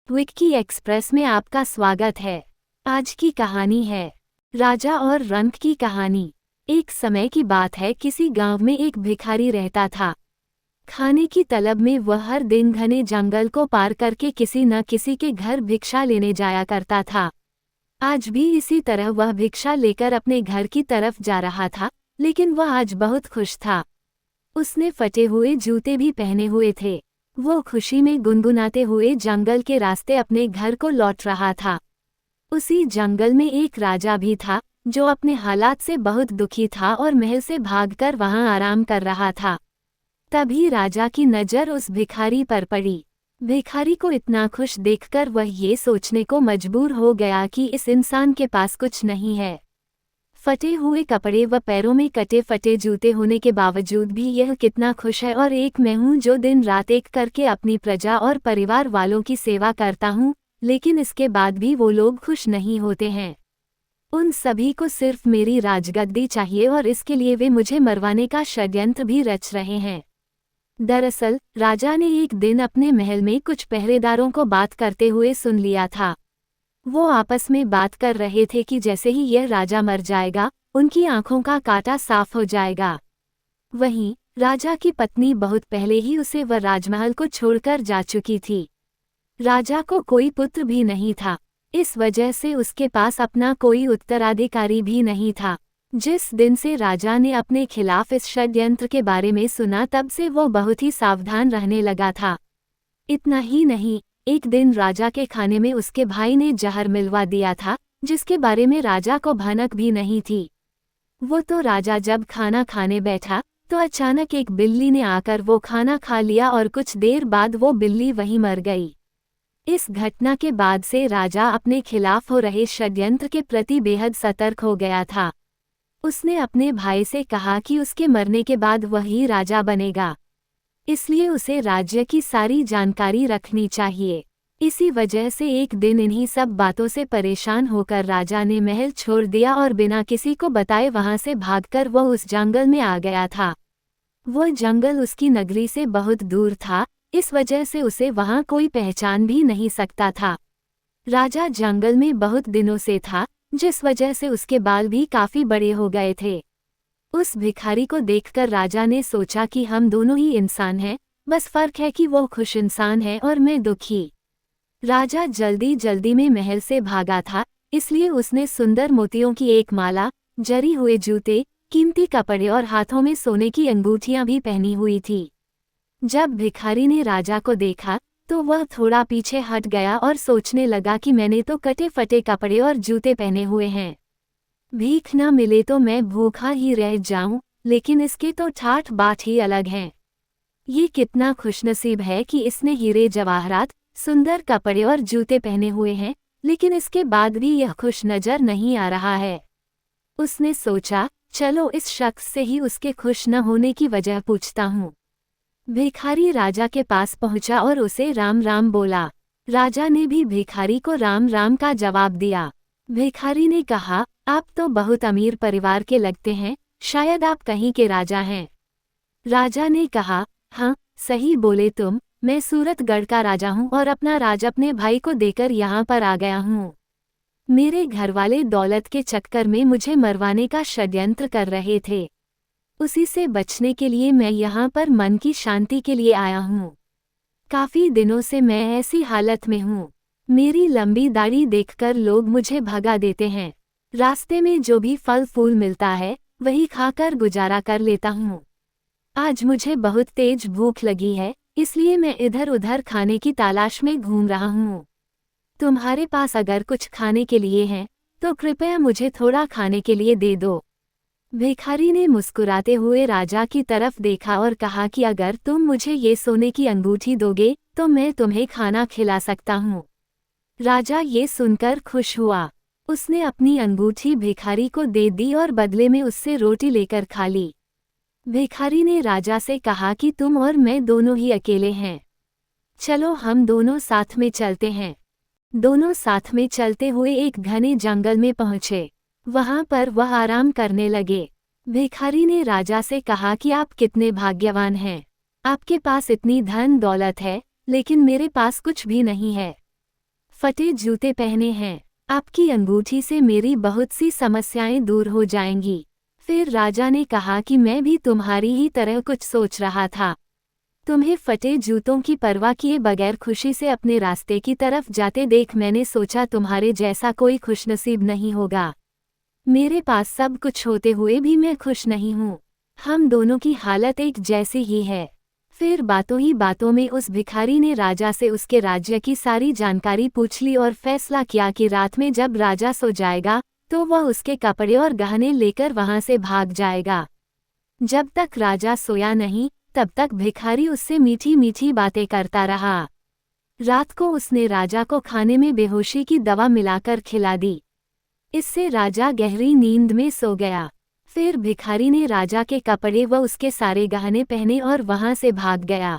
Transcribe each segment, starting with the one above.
Vicky express में आपका स्वागत है। आज की कहानी है राजा और रंक की कहानी। एक समय की बात है, किसी गांव में एक भिखारी रहता था। खाने की तलब में वह हर दिन घने जंगल को पार करके किसी न किसी के घर भिक्षा लेने जाया करता था। आज भी इसी तरह वह भिक्षा लेकर अपने घर की तरफ जा रहा था, लेकिन वह आज बहुत खुश था। उसने फटे हुए जूते भी पहने हुए थे। वो खुशी में गुनगुनाते हुए जंगल के रास्ते अपने घर को लौट रहा था। उसी जंगल में एक राजा भी था, जो अपने हालात से बहुत दुखी था और महल से भागकर वहां आराम कर रहा था। तभी राजा की नज़र उस भिखारी पर पड़ी। भिखारी को इतना खुश देखकर वह ये सोचने को मजबूर हो गया कि इस इंसान के पास कुछ नहीं है। फटे हुए कपड़े व पैरों में कटे फटे जूते होने के बावजूद भी यह कितना खुश है, और एक मैं हूँ जो दिन रात एक करके अपनी प्रजा और परिवार वालों की सेवा करता हूँ, लेकिन इसके बाद भी वो लोग खुश नहीं होते हैं। उन सभी को सिर्फ मेरी राजगद्दी चाहिए और इसके लिए वे मुझे मरवाने का षड्यंत्र भी रच रहे हैं। दरअसल राजा ने एक दिन अपने महल में कुछ पहरेदारों को बात करते हुए सुन लिया था। वो आपस में बात कर रहे थे कि जैसे ही यह राजा मर जाएगा, उनकी आंखों का कांटा साफ हो जाएगा। वहीं राजा की पत्नी बहुत पहले ही उसे वह राजमहल को छोड़कर जा चुकी थी। राजा को कोई पुत्र भी नहीं था, इस वजह से उसके पास अपना कोई उत्तराधिकारी भी नहीं था। जिस दिन से राजा ने अपने खिलाफ इस षड्यंत्र के बारे में सुना, तब से वो बहुत ही सावधान रहने लगा था। इतना ही नहीं, एक दिन राजा के खाने में उसके भाई ने जहर मिलवा दिया था, जिसके बारे में राजा को भनक भी नहीं थी। वो तो राजा जब खाना खाने बैठा तो अचानक एक बिल्ली ने आकर वो खाना खा लिया और कुछ देर बाद वो बिल्ली वहीं मर गई। इस घटना के बाद से राजा अपने खिलाफ हो रहे षड्यंत्र के प्रति बेहद सतर्क हो गया था। उसने अपने भाई से कहा कि उसके मरने के बाद वही राजा बनेगा, इसलिए उसे राज्य की सारी जानकारी रखनी चाहिए। इसी वजह से एक दिन इन्हीं सब बातों से परेशान होकर राजा ने महल छोड़ दिया और बिना किसी को बताए वहां से भागकर वह उस जंगल में आ गया था। वह जंगल उसकी नगरी से बहुत दूर था, इस वजह से उसे वहां कोई पहचान भी नहीं सकता था। राजा जंगल में बहुत दिनों से था, जिस वजह से उसके बाल भी काफी बड़े हो गए थे। उस भिखारी को देखकर राजा ने सोचा कि हम दोनों ही इंसान हैं, बस फर्क है कि वो खुश इंसान है और मैं दुखी। राजा जल्दी जल्दी में महल से भागा था, इसलिए उसने सुंदर मोतियों की एक माला, जरी हुए जूते, कीमती कपड़े और हाथों में सोने की अंगूठियां भी पहनी हुई थी। जब भिखारी ने राजा को देखा तो वह थोड़ा पीछे हट गया और सोचने लगा कि मैंने तो कटे फटे कपड़े और जूते पहने हुए हैं। भीख न मिले तो मैं भूखा ही रह जाऊं, लेकिन इसके तो ठाठ बाट ही अलग हैं। ये कितना खुशनसीब है कि इसने हीरे जवाहरात, सुंदर कपड़े और जूते पहने हुए हैं, लेकिन इसके बाद भी यह खुश नजर नहीं आ रहा है। उसने सोचा, चलो इस शख्स से ही उसके खुश न होने की वजह पूछता हूँ। भिखारी राजा के पास पहुंचा और उसे राम राम बोला। राजा ने भी भिखारी को राम राम का जवाब दिया। भिखारी ने कहा, आप तो बहुत अमीर परिवार के लगते हैं, शायद आप कहीं के राजा हैं। राजा ने कहा, हाँ सही बोले तुम, मैं सूरतगढ़ का राजा हूँ और अपना राज अपने भाई को देकर यहाँ पर आ गया हूँ। मेरे घरवाले दौलत के चक्कर में मुझे मरवाने का षड्यंत्र कर रहे थे, उसी से बचने के लिए मैं यहाँ पर मन की शांति के लिए आया हूँ। काफी दिनों से मैं ऐसी हालत में हूँ, मेरी लंबी दाढ़ी देखकर लोग मुझे भगा देते हैं। रास्ते में जो भी फल फूल मिलता है वही खाकर गुजारा कर लेता हूँ। आज मुझे बहुत तेज भूख लगी है, इसलिए मैं इधर उधर खाने की तलाश में घूम रहा हूँ। तुम्हारे पास अगर कुछ खाने के लिए है तो कृपया मुझे थोड़ा खाने के लिए दे दो। भिखारी ने मुस्कुराते हुए राजा की तरफ देखा और कहा कि अगर तुम मुझे ये सोने की अंगूठी दोगे तो मैं तुम्हें खाना खिला सकता हूँ। राजा ये सुनकर खुश हुआ। उसने अपनी अंगूठी भिखारी को दे दी और बदले में उससे रोटी लेकर खा ली। भिखारी ने राजा से कहा कि तुम और मैं दोनों ही अकेले हैं, चलो हम दोनों साथ में चलते हैं। दोनों साथ में चलते हुए एक घने जंगल में पहुंचे। वहां पर वह आराम करने लगे। भिखारी ने राजा से कहा कि आप कितने भाग्यवान हैं, आपके पास इतनी धन दौलत है, लेकिन मेरे पास कुछ भी नहीं है। फटे जूते पहने हैं। आपकी अंगूठी से मेरी बहुत सी समस्याएं दूर हो जाएंगी। फिर राजा ने कहा कि मैं भी तुम्हारी ही तरह कुछ सोच रहा था। तुम्हें फटे जूतों की परवाह किए बगैर खुशी से अपने रास्ते की तरफ जाते देख मैंने सोचा तुम्हारे जैसा कोई खुशनसीब नहीं होगा। मेरे पास सब कुछ होते हुए भी मैं खुश नहीं हूँ। हम दोनों की हालत एक जैसी ही है। फिर बातों ही बातों में उस भिखारी ने राजा से उसके राज्य की सारी जानकारी पूछ ली और फैसला किया कि रात में जब राजा सो जाएगा तो वह उसके कपड़े और गहने लेकर वहां से भाग जाएगा। जब तक राजा सोया नहीं तब तक भिखारी उससे मीठी मीठी बातें करता रहा। रात को उसने राजा को खाने में बेहोशी की दवा मिलाकर खिला दी। इससे राजा गहरी नींद में सो गया। फिर भिखारी ने राजा के कपड़े व उसके सारे गहने पहने और वहां से भाग गया।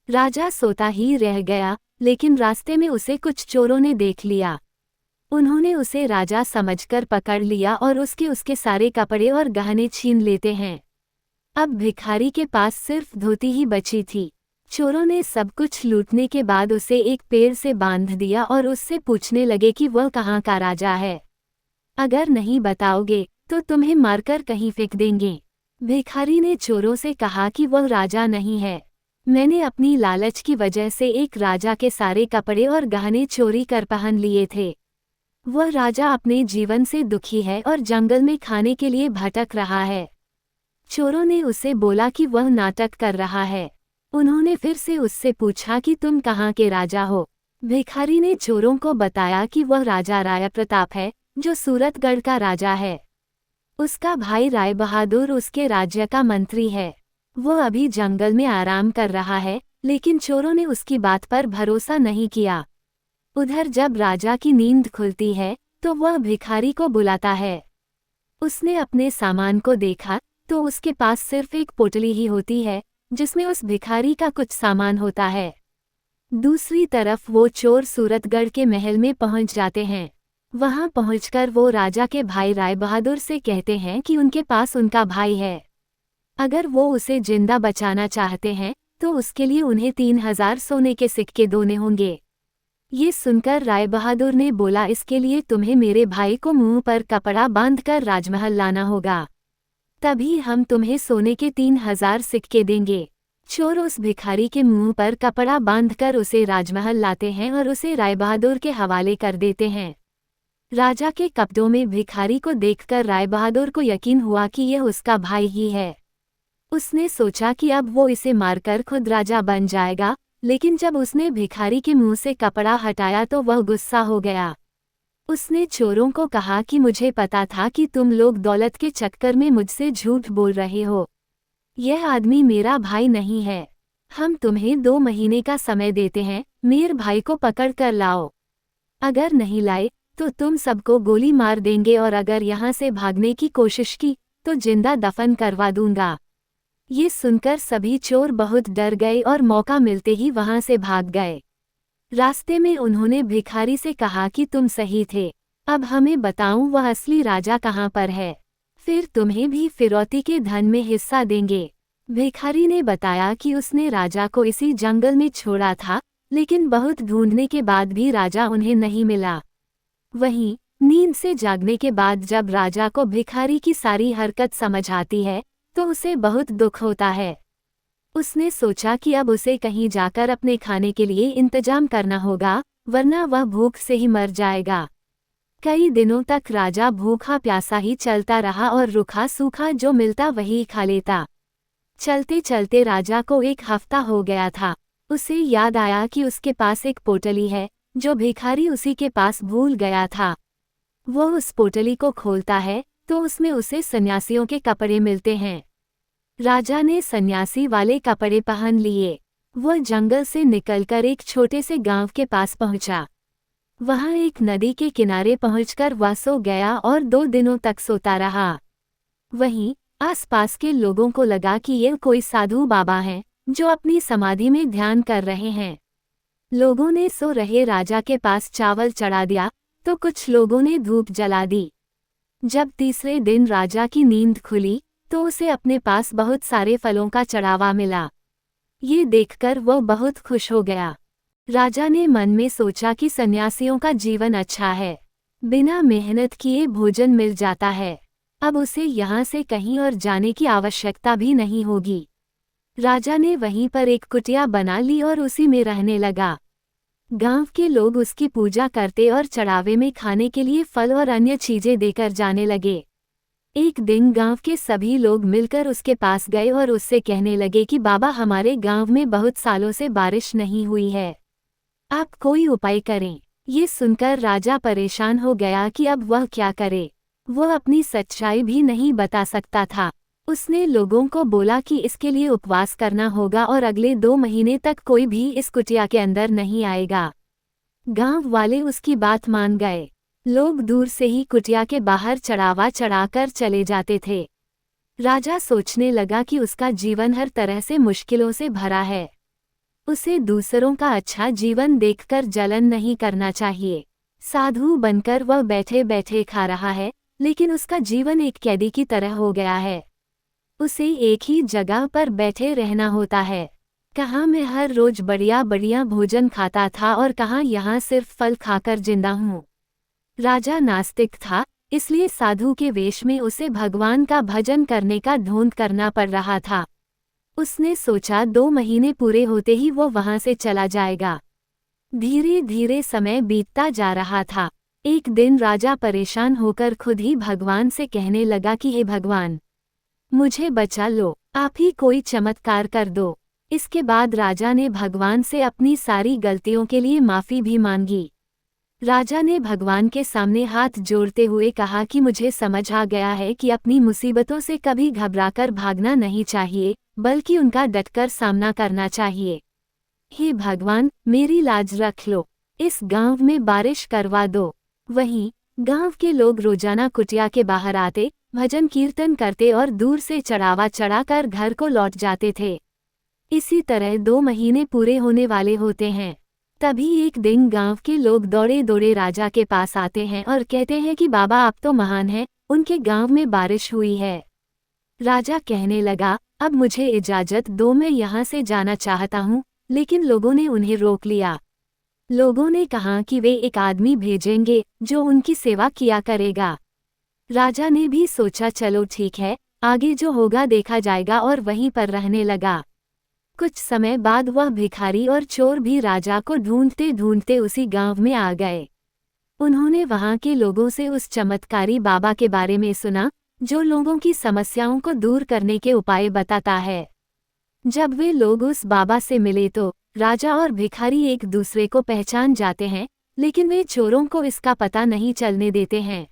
राजा सोता ही रह गया, लेकिन रास्ते में उसे कुछ चोरों ने देख लिया। उन्होंने उसे राजा समझकर पकड़ लिया और उसके सारे कपड़े और गहने छीन लेते हैं। अब भिखारी के पास सिर्फ धोती ही बची थी। चोरों ने सब कुछ लूटने के बाद उसे एक पेड़ से बांध दिया और उससे पूछने लगे कि वह कहाँ का राजा है। अगर नहीं बताओगे तो तुम्हें मारकर कहीं फेंक देंगे। भिखारी ने चोरों से कहा कि वह राजा नहीं है। मैंने अपनी लालच की वजह से एक राजा के सारे कपड़े और गहने चोरी कर पहन लिए थे। वह राजा अपने जीवन से दुखी है और जंगल में खाने के लिए भटक रहा है। चोरों ने उसे बोला कि वह नाटक कर रहा है। उन्होंने फिर से उससे पूछा कि तुम कहाँ के राजा हो। भिखारी ने चोरों को बताया कि वह राजा राय प्रताप है, जो सूरतगढ़ का राजा है। उसका भाई राय बहादुर उसके राज्य का मंत्री है। वह अभी जंगल में आराम कर रहा है, लेकिन चोरों ने उसकी बात पर भरोसा नहीं किया। उधर जब राजा की नींद खुलती है तो वह भिखारी को बुलाता है। उसने अपने सामान को देखा तो उसके पास सिर्फ एक पोटली ही होती है, जिसमें उस भिखारी का कुछ सामान होता है। दूसरी तरफ वो चोर सूरतगढ़ के महल में पहुंच जाते हैं। वहां पहुंचकर वो राजा के भाई राय बहादुर से कहते हैं कि उनके पास उनका भाई है। अगर वो उसे जिंदा बचाना चाहते हैं तो उसके लिए उन्हें 3000 सोने के सिक्के देने होंगे। ये सुनकर राय बहादुर ने बोला, इसके लिए तुम्हें मेरे भाई को मुंह पर कपड़ा बांधकर राजमहल लाना होगा, तभी हम तुम्हें सोने के 3000 सिक्के देंगे। चोर उस भिखारी के मुंह पर कपड़ा बांधकर उसे राजमहल लाते हैं और उसे राय बहादुर के हवाले कर देते हैं। राजा के कपड़ों में भिखारी को देखकर राय बहादुर को यकीन हुआ कि यह उसका भाई ही है। उसने सोचा कि अब वो इसे मारकर खुद राजा बन जाएगा, लेकिन जब उसने भिखारी के मुंह से कपड़ा हटाया तो वह गुस्सा हो गया। उसने चोरों को कहा कि मुझे पता था कि तुम लोग दौलत के चक्कर में मुझसे झूठ बोल रहे हो। यह आदमी मेरा भाई नहीं है। हम तुम्हें 2 महीने का समय देते हैं, मेरे भाई को पकड़ कर लाओ। अगर नहीं लाए तो तुम सबको गोली मार देंगे और अगर यहाँ से भागने की कोशिश की तो जिंदा दफन करवा दूंगा। ये सुनकर सभी चोर बहुत डर गए और मौका मिलते ही वहां से भाग गए। रास्ते में उन्होंने भिखारी से कहा कि तुम सही थे, अब हमें बताऊं वह असली राजा कहाँ पर है, फिर तुम्हें भी फिरौती के धन में हिस्सा देंगे। भिखारी ने बताया कि उसने राजा को इसी जंगल में छोड़ा था, लेकिन बहुत ढूंढने के बाद भी राजा उन्हें नहीं मिला। वहीं नींद से जागने के बाद जब राजा को भिखारी की सारी हरकत समझ आती है तो उसे बहुत दुख होता है। उसने सोचा कि अब उसे कहीं जाकर अपने खाने के लिए इंतजाम करना होगा, वरना वह भूख से ही मर जाएगा। कई दिनों तक राजा भूखा प्यासा ही चलता रहा और रूखा सूखा जो मिलता वही खा लेता। चलते चलते राजा को 1 हफ्ता हो गया था। उसे याद आया कि उसके पास एक पोटली है जो भिखारी उसी के पास भूल गया था। वो उस पोटली को खोलता है तो उसमें उसे सन्यासियों के कपड़े मिलते हैं। राजा ने सन्यासी वाले कपड़े पहन लिए। वह जंगल से निकलकर एक छोटे से गांव के पास पहुंचा। वहां एक नदी के किनारे पहुंचकर वह सो गया और 2 दिनों तक सोता रहा। वहीं आसपास के लोगों को लगा कि ये कोई साधु बाबा हैं जो अपनी समाधि में ध्यान कर रहे हैं। लोगों ने सो रहे राजा के पास चावल चढ़ा दिया तो कुछ लोगों ने धूप जला दी। जब तीसरे दिन राजा की नींद खुली तो उसे अपने पास बहुत सारे फलों का चढ़ावा मिला। ये देखकर वह बहुत खुश हो गया। राजा ने मन में सोचा कि सन्यासियों का जीवन अच्छा है, बिना मेहनत किए भोजन मिल जाता है। अब उसे यहाँ से कहीं और जाने की आवश्यकता भी नहीं होगी। राजा ने वहीं पर एक कुटिया बना ली और उसी में रहने लगा। गांव के लोग उसकी पूजा करते और चढ़ावे में खाने के लिए फल और अन्य चीजें देकर जाने लगे। एक दिन गांव के सभी लोग मिलकर उसके पास गए और उससे कहने लगे कि बाबा, हमारे गांव में बहुत सालों से बारिश नहीं हुई है, आप कोई उपाय करें। ये सुनकर राजा परेशान हो गया कि अब वह क्या करे। वह अपनी सच्चाई भी नहीं बता सकता था। उसने लोगों को बोला कि इसके लिए उपवास करना होगा और अगले 2 महीने तक कोई भी इस कुटिया के अंदर नहीं आएगा। गांव वाले उसकी बात मान गए। लोग दूर से ही कुटिया के बाहर चढ़ावा चढ़ाकर चले जाते थे। राजा सोचने लगा कि उसका जीवन हर तरह से मुश्किलों से भरा है। उसे दूसरों का अच्छा जीवन देखकर जलन नहीं करना चाहिए। साधु बनकर वह बैठे बैठे खा रहा है, लेकिन उसका जीवन एक कैदी की तरह हो गया है। उसे एक ही जगह पर बैठे रहना होता है। कहाँ मैं हर रोज बढ़िया बढ़िया भोजन खाता था और कहाँ यहाँ सिर्फ फल खाकर जिंदा हूँ। राजा नास्तिक था, इसलिए साधु के वेश में उसे भगवान का भजन करने का ढोंग करना पड़ रहा था। उसने सोचा 2 महीने पूरे होते ही वो वहां से चला जाएगा। धीरे धीरे समय बीतता जा रहा था। एक दिन राजा परेशान होकर खुद ही भगवान से कहने लगा कि हे भगवान, मुझे बचा लो, आप ही कोई चमत्कार कर दो। इसके बाद राजा ने भगवान से अपनी सारी गलतियों के लिए माफी भी मांगी। राजा ने भगवान के सामने हाथ जोड़ते हुए कहा कि मुझे समझ आ गया है कि अपनी मुसीबतों से कभी घबराकर भागना नहीं चाहिए, बल्कि उनका डटकर सामना करना चाहिए। हे भगवान, मेरी लाज रख लो, इस गांव में बारिश करवा दो। वहीं गांव के लोग रोजाना कुटिया के बाहर आते, भजन कीर्तन करते और दूर से चढ़ावा चढ़ाकर घर को लौट जाते थे। इसी तरह 2 महीने पूरे होने वाले होते हैं। तभी एक दिन गांव के लोग दौड़े दौड़े राजा के पास आते हैं और कहते हैं कि बाबा, आप तो महान हैं, उनके गांव में बारिश हुई है। राजा कहने लगा, अब मुझे इजाजत दो, मैं यहाँ से जाना चाहता हूँ। लेकिन लोगों ने उन्हें रोक लिया। लोगों ने कहा कि वे एक आदमी भेजेंगे जो उनकी सेवा किया करेगा। राजा ने भी सोचा चलो ठीक है, आगे जो होगा देखा जाएगा, और वहीं पर रहने लगा। कुछ समय बाद वह भिखारी और चोर भी राजा को ढूंढते ढूंढते उसी गांव में आ गए। उन्होंने वहां के लोगों से उस चमत्कारी बाबा के बारे में सुना जो लोगों की समस्याओं को दूर करने के उपाय बताता है। जब वे लोग उस बाबा से मिले तो राजा और भिखारी एक दूसरे को पहचान जाते हैं, लेकिन वे चोरों को इसका पता नहीं चलने देते हैं।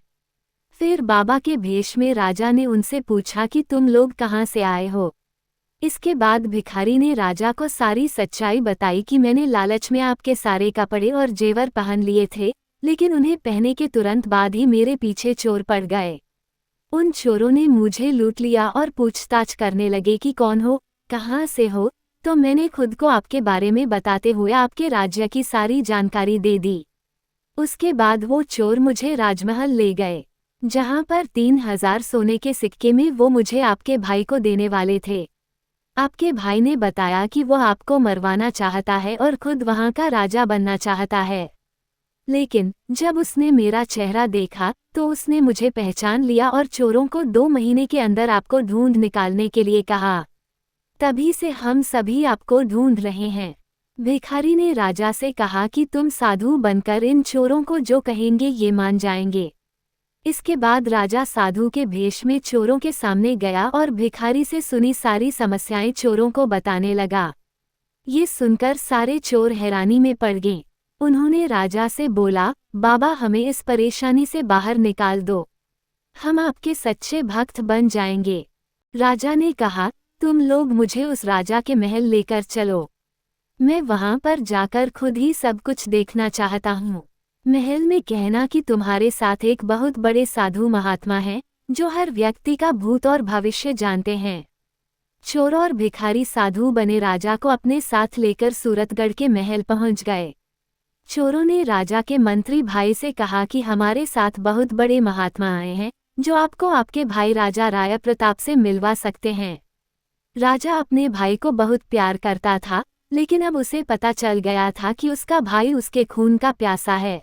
फिर बाबा के भेष में राजा ने उनसे पूछा कि तुम लोग कहाँ से आए हो। इसके बाद भिखारी ने राजा को सारी सच्चाई बताई कि मैंने लालच में आपके सारे कपड़े और जेवर पहन लिए थे, लेकिन उन्हें पहनने के तुरंत बाद ही मेरे पीछे चोर पड़ गए। उन चोरों ने मुझे लूट लिया और पूछताछ करने लगे कि कौन हो, कहाँ से हो। तो मैंने खुद को आपके बारे में बताते हुए आपके राज्य की सारी जानकारी दे दी। उसके बाद वो चोर मुझे राजमहल ले गए, जहाँ पर 3000 सोने के सिक्के में वो मुझे आपके भाई को देने वाले थे। आपके भाई ने बताया कि वो आपको मरवाना चाहता है और खुद वहाँ का राजा बनना चाहता है। लेकिन जब उसने मेरा चेहरा देखा तो उसने मुझे पहचान लिया और चोरों को 2 महीने के अंदर आपको ढूंढ निकालने के लिए कहा। तभी से हम सभी आपको ढूंढ रहे हैं। भिखारी ने राजा से कहा कि तुम साधु बनकर इन चोरों को जो कहेंगे ये मान जाएंगे। इसके बाद राजा साधु के भेष में चोरों के सामने गया और भिखारी से सुनी सारी समस्याएं चोरों को बताने लगा। ये सुनकर सारे चोर हैरानी में पड़ गए। उन्होंने राजा से बोला, बाबा हमें इस परेशानी से बाहर निकाल दो, हम आपके सच्चे भक्त बन जाएंगे। राजा ने कहा, तुम लोग मुझे उस राजा के महल लेकर चलो, मैं वहां पर जाकर खुद ही सब कुछ देखना चाहता हूँ। महल में कहना कि तुम्हारे साथ एक बहुत बड़े साधु महात्मा हैं जो हर व्यक्ति का भूत और भविष्य जानते हैं। चोर और भिखारी साधु बने राजा को अपने साथ लेकर सूरतगढ़ के महल पहुंच गए। चोरों ने राजा के मंत्री भाई से कहा कि हमारे साथ बहुत बड़े महात्मा आए हैं जो आपको आपके भाई राजा राय प्रताप से मिलवा सकते हैं। राजा अपने भाई को बहुत प्यार करता था, लेकिन अब उसे पता चल गया था कि उसका भाई उसके खून का प्यासा है।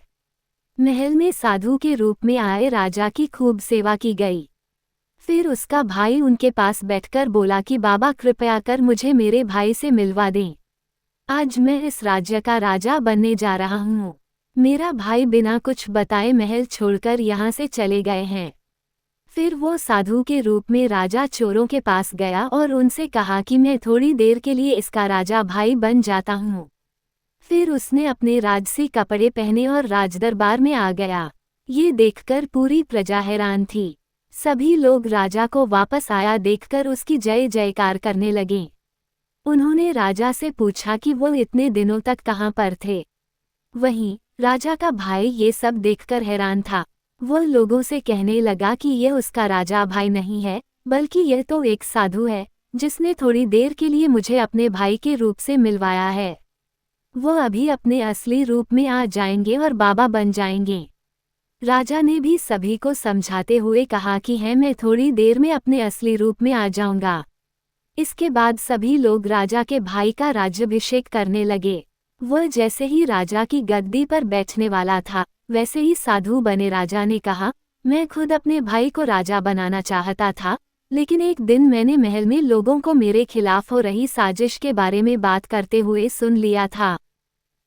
महल में साधु के रूप में आए राजा की खूब सेवा की गई। फिर उसका भाई उनके पास बैठकर बोला कि बाबा कृपया कर मुझे मेरे भाई से मिलवा दें। आज मैं इस राज्य का राजा बनने जा रहा हूँ। मेरा भाई बिना कुछ बताए महल छोड़कर यहाँ से चले गए हैं। फिर वो साधु के रूप में राजा चोरों के पास गया और उनसे कहा कि मैं थोड़ी देर के लिए इसका राजा भाई बन जाता हूँ। फिर उसने अपने राजसी कपड़े पहने और राजदरबार में आ गया। ये देखकर पूरी प्रजा हैरान थी। सभी लोग राजा को वापस आया देखकर उसकी जय जयकार करने लगे। उन्होंने राजा से पूछा कि वो इतने दिनों तक कहाँ पर थे। वहीं राजा का भाई ये सब देखकर हैरान था। वो लोगों से कहने लगा कि यह उसका राजा भाई नहीं है, बल्कि यह तो एक साधु है जिसने थोड़ी देर के लिए मुझे अपने भाई के रूप से मिलवाया है। वो अभी अपने असली रूप में आ जाएंगे और बाबा बन जाएंगे। राजा ने भी सभी को समझाते हुए कहा कि मैं थोड़ी देर में अपने असली रूप में आ जाऊंगा। इसके बाद सभी लोग राजा के भाई का राज्याभिषेक करने लगे। वह जैसे ही राजा की गद्दी पर बैठने वाला था, वैसे ही साधु बने राजा ने कहा, मैं खुद अपने भाई को राजा बनाना चाहता था, लेकिन एक दिन मैंने महल में लोगों को मेरे खिलाफ हो रही साजिश के बारे में बात करते हुए सुन लिया था।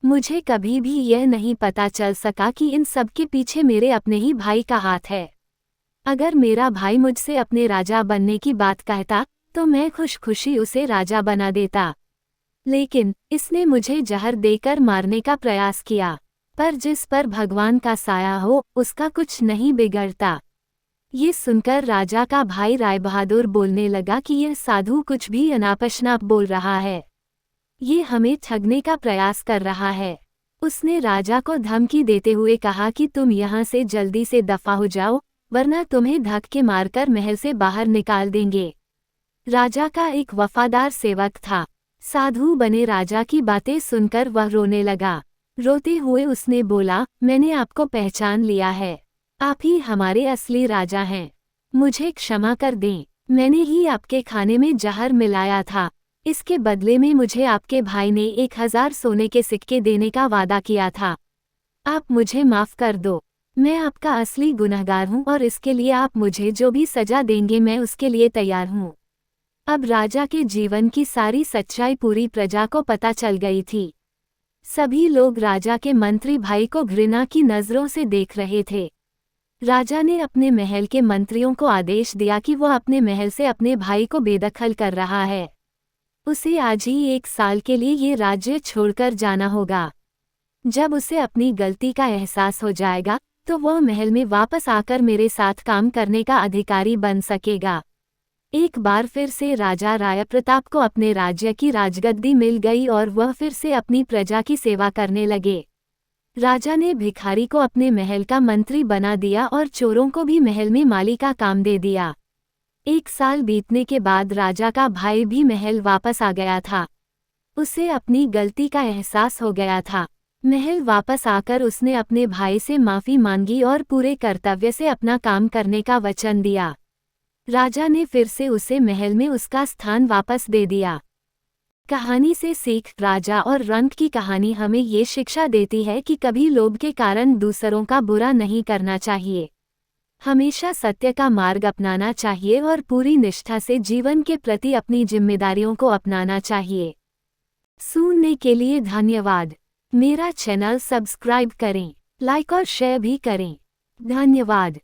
मुझे कभी भी यह नहीं पता चल सका कि इन सब के पीछे मेरे अपने ही भाई का हाथ है। अगर मेरा भाई मुझसे अपने राजा बनने की बात कहता तो मैं खुश खुशी उसे राजा बना देता, लेकिन इसने मुझे जहर देकर मारने का प्रयास किया। पर जिस पर भगवान का साया हो उसका कुछ नहीं बिगड़ता। ये सुनकर राजा का भाई राय बहादुर बोलने लगा कि यह साधु कुछ भी अनाप-शनाप बोल रहा है। ये हमें ठगने का प्रयास कर रहा है। उसने राजा को धमकी देते हुए कहा कि तुम यहाँ से जल्दी से दफा हो जाओ, वरना तुम्हें धक्के मारकर महल से बाहर निकाल देंगे। राजा का एक वफादार सेवक था। साधु बने राजा की बातें सुनकर वह रोने लगा। रोते हुए उसने बोला, मैंने आपको पहचान लिया है। आप ही हमारे असली राजा हैं। मुझे क्षमा कर दें। मैंने ही आपके खाने में जहर मिलाया था। इसके बदले में मुझे आपके भाई ने 1000 सोने के सिक्के देने का वादा किया था। आप मुझे माफ कर दो। मैं आपका असली गुनहगार हूँ और इसके लिए आप मुझे जो भी सजा देंगे मैं उसके लिए तैयार हूँ। अब राजा के जीवन की सारी सच्चाई पूरी प्रजा को पता चल गई थी। सभी लोग राजा के मंत्री भाई को घृणा की नज़रों से देख रहे थे। राजा ने अपने महल के मंत्रियों को आदेश दिया कि वह अपने महल से अपने भाई को बेदखल कर रहा है। उसे आज ही 1 साल के लिए ये राज्य छोड़कर जाना होगा। जब उसे अपनी गलती का एहसास हो जाएगा तो वह महल में वापस आकर मेरे साथ काम करने का अधिकारी बन सकेगा। एक बार फिर से राजा राय प्रताप को अपने राज्य की राजगद्दी मिल गई और वह फिर से अपनी प्रजा की सेवा करने लगे। राजा ने भिखारी को अपने महल का मंत्री बना दिया और चोरों को भी महल में माली का काम दे दिया। 1 साल बीतने के बाद राजा का भाई भी महल वापस आ गया था। उसे अपनी गलती का एहसास हो गया था। महल वापस आकर उसने अपने भाई से माफ़ी मांगी और पूरे कर्तव्य से अपना काम करने का वचन दिया। राजा ने फिर से उसे महल में उसका स्थान वापस दे दिया। कहानी से सीख। राजा और रंक की कहानी हमें ये शिक्षा देती है कि कभी लोभ के कारण दूसरों का बुरा नहीं करना चाहिए। हमेशा सत्य का मार्ग अपनाना चाहिए और पूरी निष्ठा से जीवन के प्रति अपनी जिम्मेदारियों को अपनाना चाहिए। सुनने के लिए धन्यवाद। मेरा चैनल सब्सक्राइब करें, लाइक और शेयर भी करें। धन्यवाद।